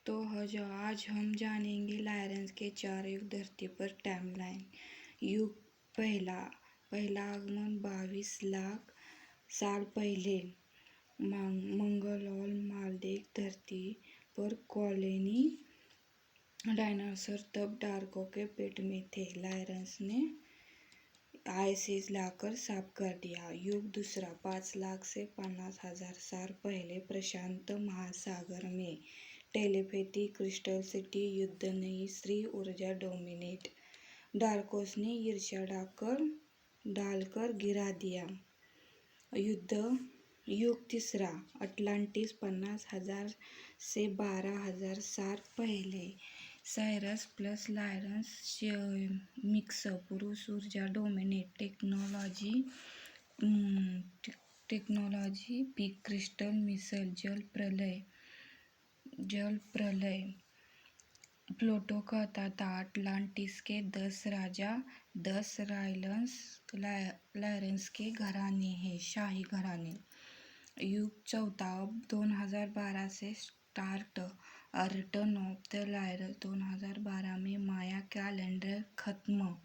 तो आज हम जानेंगे लायरेंस के 4 युग धरती पर टाइमलाइन। युग पहला पहला आगमन 22 लाख साल पहले मंगल और मालदीव धरती पर कॉलोनी डायनासोर तब डार्को के पेट में थे। लायरेंस ने आइस लाकर साफ कर दिया। युग दूसरा 5 लाख से 50,000 साल पहले प्रशांत महासागर में टेलीपैथी, क्रिस्टल सिटी, युद्ध, नई स्त्री ऊर्जा, डोमिनेट। डार्कोस ने ईर्ष्या डालकर गिरा दिया। युग तीसरा अटलांटिस 50,000 से 12,000 साल पहले। साइरस प्लस लायरेंस मिक्स, पुरुष ऊर्जा, डोमिनेट, टेक्नोलॉजी पीक, क्रिस्टल मिसल, जल प्रलय। प्लेटो कहता था अटलांटिस के 10 राजा 10 लायरेंस के घराने हैं, शाही घराने। युग चौथा अब 2012 से स्टार्ट। रिटर्न ऑफ द लायरेंस 2012 में माया कैलेंडर खत्म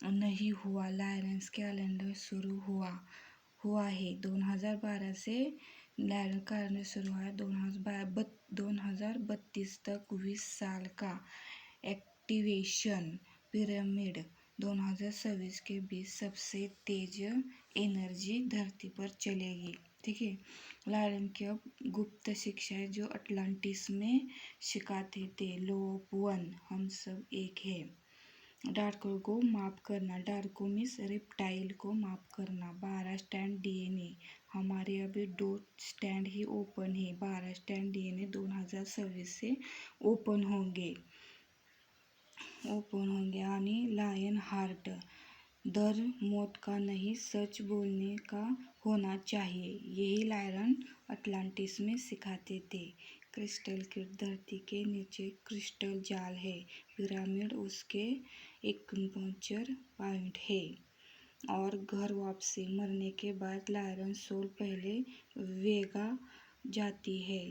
नहीं हुआ, लायरेंस कैलेंडर शुरू हुआ है। 2012 से लायरेंस कैलेंडर शुरू हुआ है। 2032 तक 20 साल का एक्टिवेशन पिरामिड। 2026 के बीच सबसे तेज एनर्जी धरती पर चलेगी। ठीक है। लायरेंस की अब गुप्त शिक्षा है जो अटलांटिस में सिखाते थे। लॉ ऑफ वन, हम सब एक है। डार्को को माफ करना, डार्को मीन्स रेप्टाइल को माफ करना। 12 स्टैंड डीएनए, हमारे अभी 2 स्टैंड ही ओपन है। 12 स्टैंड डीएनए 2026 से ओपन होंगे। आणि लायन हार्ट, डर मौत का नहीं सच बोलने का होना चाहिए, यही लायरन अटलांटिस में सिखाते थे। क्रिस्टल किट, धरती के नीचे क्रिस्टल जाल है। पिरामिड उसके एक्यूपंक्चर पॉइंट है। और घर वापसी, मरने के बाद लायरन सोल पहले वेगा जाती है,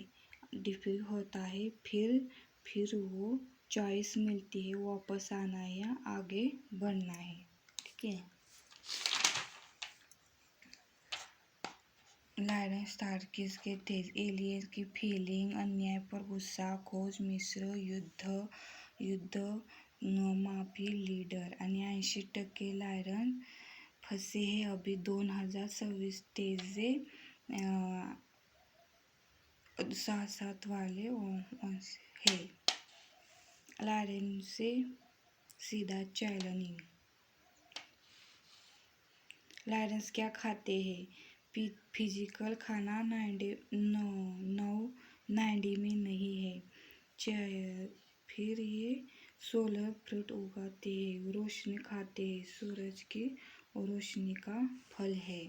डिफिक होता है, फिर वो चॉइस मिलती है, वापस आना है या आगे बढ़ना है। ठीक है। लायरेंस स्टारकिड्स के थे। एलियंस की फीलिंग, अन्याय पर गुस्सा, खोज, मिस्र, युद्ध, माफी, लीडर। आणि 80% लायरन फंसे हैं अभी। 2026 तेजे 7 वाले है। लायरेंस से सीधा चैलेंजिंग। लायरेंस क्या खाते हैं? फिजिकल खाना 90 में नहीं है। फिर ये सोलर फ्रूट उगाते हैं, रोशनी खाते हैं, सूरज की रोशनी का फल है।